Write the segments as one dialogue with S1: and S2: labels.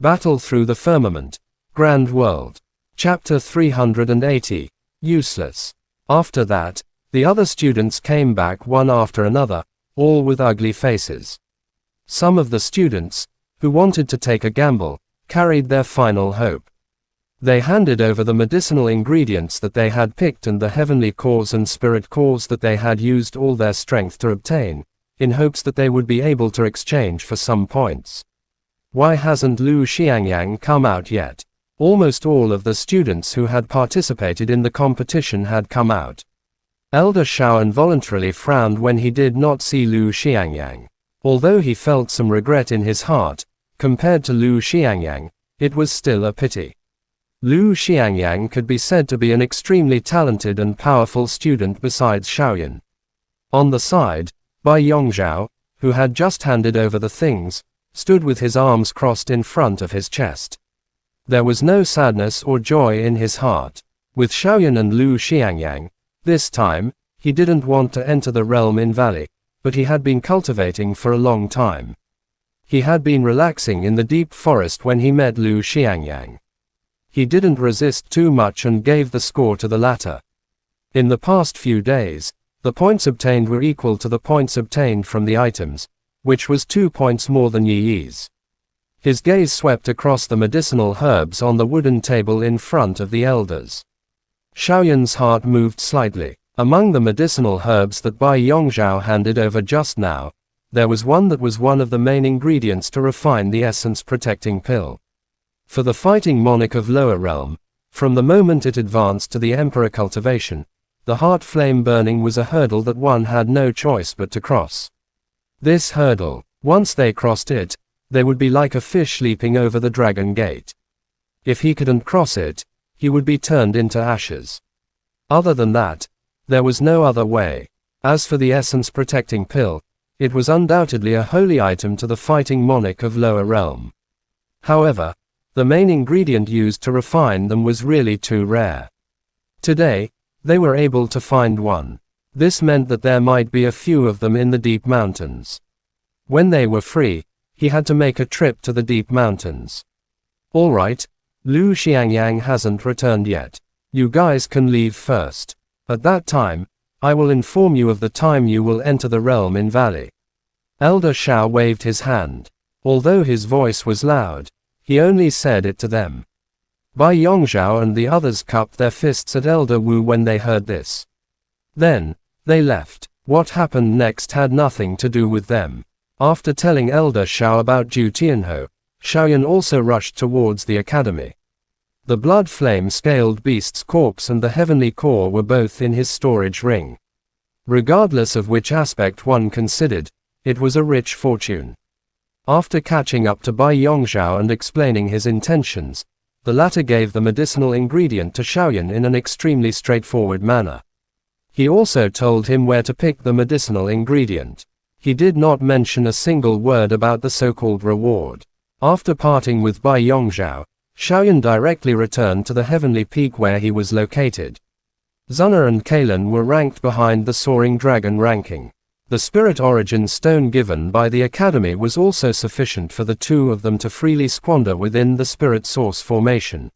S1: Battle through the firmament. Grand world. Chapter 380. Useless. After that, the other students came back one after another, all with ugly faces. Some of the students, who wanted to take a gamble, carried their final hope. They handed over the medicinal ingredients that they had picked and the heavenly cores and spirit cores that they had used all their strength to obtain, in hopes that they would be able to exchange for some points. Why hasn't Lu Xiangyang come out yet? Almost all of the students who had participated in the competition had come out. Elder Shao involuntarily frowned when he did not see Lu Xiangyang. Although he felt some regret in his heart, compared to Lu Xiangyang, it was still a pity. Lu Xiangyang could be said to be an extremely talented and powerful student besides Shaoyan. On the side, Bai Yongzhao, who had just handed over the things, stood with his arms crossed in front of his chest. There was no sadness or joy in his heart. With Shaoyan and Lu Xiangyang, this time, he didn't want to enter the realm in Valley, but he had been cultivating for a long time. He had been relaxing in the deep forest when he met Lu Xiangyang. He didn't resist too much and gave the score to the latter. In the past few days, the points obtained were equal to the points obtained from the items, which was 2 points more than Yi Yi's. His gaze swept across the medicinal herbs on the wooden table in front of the elders. Shaoyan's heart moved slightly. Among the medicinal herbs that Bai Yongzhao handed over just now, there was one that was one of the main ingredients to refine the essence protecting pill. For the fighting monarch of lower realm, from the moment it advanced to the emperor cultivation, the heart flame burning was a hurdle that one had no choice but to cross. This hurdle, once they crossed it, they would be like a fish leaping over the dragon gate. If he couldn't cross it, he would be turned into ashes. Other than that, there was no other way. As for the essence protecting pill, it was undoubtedly a holy item to the fighting monarch of lower realm. However, the main ingredient used to refine them was really too rare. Today, they were able to find one. This meant that there might be a few of them in the deep mountains. When they were free, he had to make a trip to the deep mountains. All right, Lu Xiangyang hasn't returned yet. You guys can leave first. At that time, I will inform you of the time you will enter the realm in Valley. Elder Shao waved his hand. Although his voice was loud, he only said it to them. Bai Yongzhao and the others cupped their fists at Elder Wu when they heard this. Then, they left. What happened next had nothing to do with them. After telling Elder Shao about Zhu Tianhou, Shaoyan also rushed towards the academy. The blood flame scaled beast's corpse and the heavenly core were both in his storage ring. Regardless of which aspect one considered, it was a rich fortune. After catching up to Bai Yongzhao and explaining his intentions, the latter gave the medicinal ingredient to Shaoyan in an extremely straightforward manner. He also told him where to pick the medicinal ingredient. He did not mention a single word about the so-called reward. After parting with Bai Yongzhao, Shaoyan directly returned to the heavenly peak where he was located. Zuna and Kalen were ranked behind the soaring dragon ranking. The spirit origin stone given by the academy was also sufficient for the two of them to freely squander within the spirit source formation.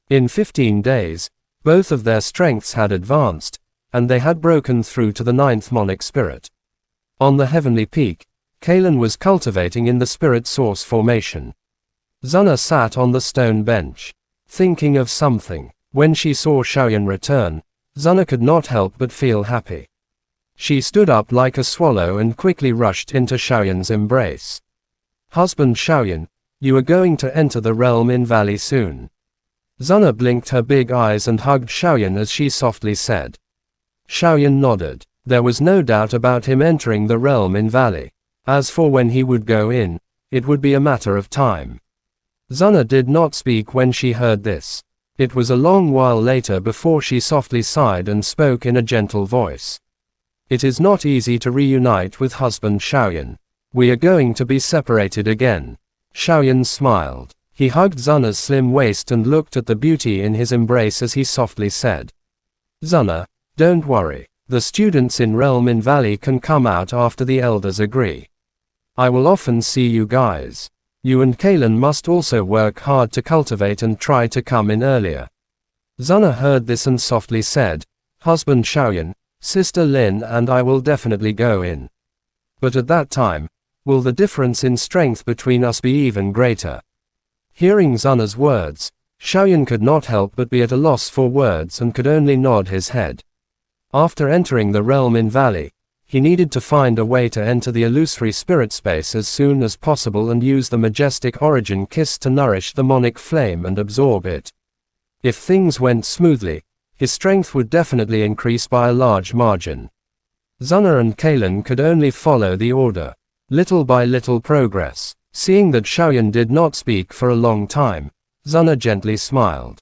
S1: In 15 days, both of their strengths had advanced, and they had broken through to the 9th monarch spirit. On the heavenly peak, Kalen was cultivating in the spirit source formation. Zuna sat on the stone bench, thinking of something. When she saw Shaoyan return, Zuna could not help but feel happy. She stood up like a swallow and quickly rushed into Shaoyan's embrace. Husband Shaoyan, you are going to enter the realm in Valley soon. Zuna blinked her big eyes and hugged Shaoyan as she softly said. Shaoyan nodded. There was no doubt about him entering the realm in Valley. As for when he would go in, it would be a matter of time. Zuna did not speak when she heard this. It was a long while later before she softly sighed and spoke in a gentle voice. It is not easy to reunite with husband Shaoyan. We are going to be separated again. Shaoyan smiled. He hugged Zuna's slim waist and looked at the beauty in his embrace as he softly said. Zuna, don't worry. The students in Realm in Valley can come out after the elders agree. I will often see you guys. You and Kalen must also work hard to cultivate and try to come in earlier. Zuna heard this and softly said, Husband Xiaoyan, Sister Lin and I will definitely go in. But at that time, will the difference in strength between us be even greater? Hearing Zuna's words, Xiaoyan could not help but be at a loss for words and could only nod his head. After entering the realm in Valley, he needed to find a way to enter the illusory spirit space as soon as possible and use the majestic origin kiss to nourish the monic flame and absorb it. If things went smoothly, his strength would definitely increase by a large margin. Zuna and Kalen could only follow the order. Little by little progress. Seeing that Xiaoyan did not speak for a long time, Zuna gently smiled.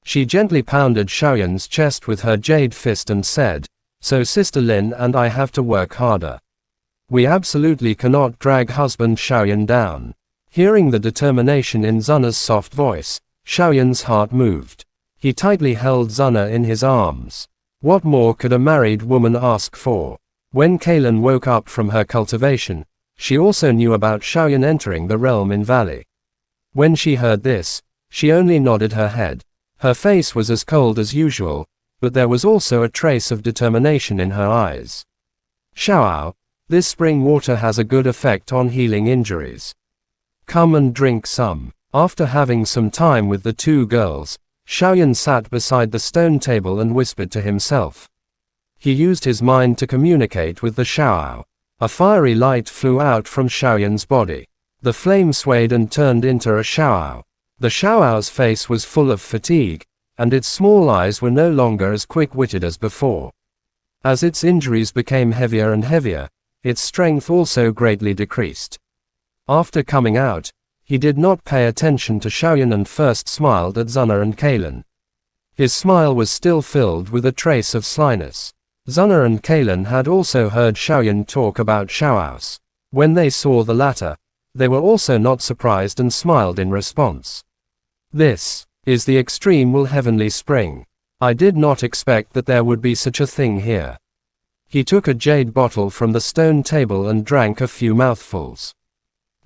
S1: She gently pounded Xiaoyan's chest with her jade fist and said, So Sister Lin and I have to work harder. We absolutely cannot drag husband Xiaoyan down. Hearing the determination in Zuna's soft voice, Xiaoyan's heart moved. He tightly held Zuna in his arms. What more could a married woman ask for? When Kalen woke up from her cultivation, she also knew about Xiaoyan entering the realm in Valley. When she heard this, she only nodded her head. Her face was as cold as usual, but there was also a trace of determination in her eyes. Xiao, this spring water has a good effect on healing injuries. Come and drink some. After having some time with the two girls, Xiaoyan sat beside the stone table and whispered to himself. He used his mind to communicate with the Xiao. A fiery light flew out from Xiaoyan's body. The flame swayed and turned into a Xiao. The Xiao's face was full of fatigue, and its small eyes were no longer as quick-witted as before. As its injuries became heavier and heavier, its strength also greatly decreased. After coming out, he did not pay attention to Xiaoyan and first smiled at Zuna and Kalen. His smile was still filled with a trace of slyness. Zuna and Kalen had also heard Xiaoyan talk about Xiao's. When they saw the latter, they were also not surprised and smiled in response. This is the extreme will heavenly spring. I did not expect that there would be such a thing here. He took a jade bottle from the stone table and drank a few mouthfuls.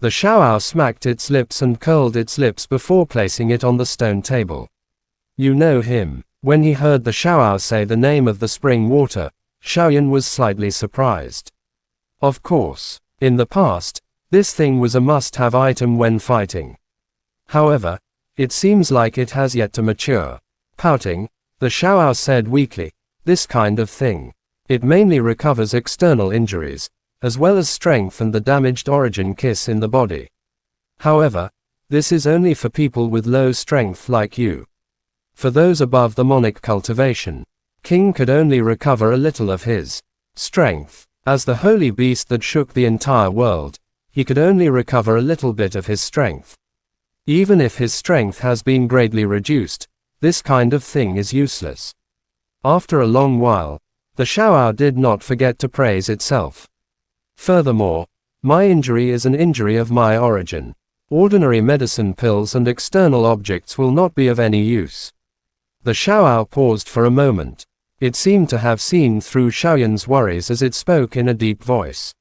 S1: The Xiao smacked its lips and curled its lips before placing it on the stone table. You know him. When he heard the Xiao say the name of the spring water, Xiaoyan was slightly surprised. Of course, in the past, this thing was a must-have item when fighting. However, it seems like it has yet to mature. Pouting, the Xiao said weakly, this kind of thing. It mainly recovers external injuries, as well as strength and the damaged origin kiss in the body. However, this is only for people with low strength like you. For those above the monic cultivation, King could only recover a little of his strength. As the holy beast that shook the entire world, he could only recover a little bit of his strength. Even if his strength has been greatly reduced, this kind of thing is useless. After a long while, the Xiao did not forget to praise itself. Furthermore, my injury is an injury of my origin. Ordinary medicine pills and external objects will not be of any use. The Xiao paused for a moment. It seemed to have seen through Xiaoyan's worries as it spoke in a deep voice.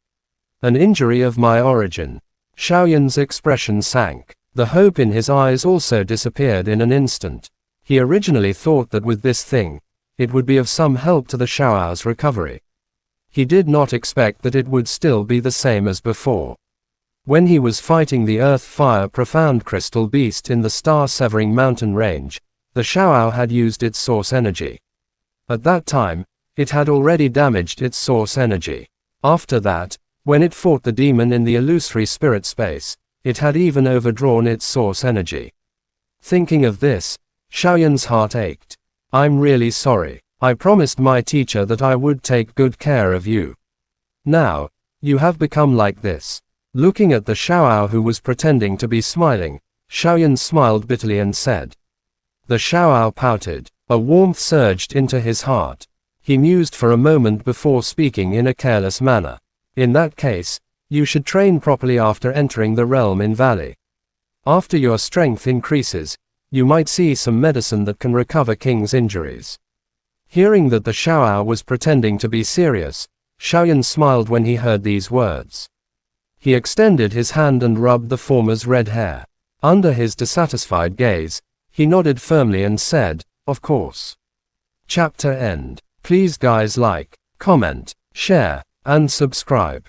S1: An injury of my origin. Xiaoyan's expression sank. The hope in his eyes also disappeared in an instant. He originally thought that with this thing, it would be of some help to the Xiao's recovery. He did not expect that it would still be the same as before. When he was fighting the earth-fire profound crystal beast in the star-severing mountain range, the Xiao had used its source energy. At that time, it had already damaged its source energy. After that, when it fought the demon in the illusory spirit space, it had even overdrawn its source energy. Thinking of this, Xiaoyan's heart ached. I'm really sorry. I promised my teacher that I would take good care of you. Now, you have become like this. Looking at the Xiao who was pretending to be smiling, Xiaoyan smiled bitterly and said. The Xiao pouted. A warmth surged into his heart. He mused for a moment before speaking in a careless manner. In that case, you should train properly after entering the realm in Valley. After your strength increases, you might see some medicine that can recover King's injuries. Hearing that the Xiao was pretending to be serious, Xiaoyan smiled when he heard these words. He extended his hand and rubbed the former's red hair. Under his dissatisfied gaze, he nodded firmly and said, "Of course." Chapter end. Please guys like, comment, share, and subscribe.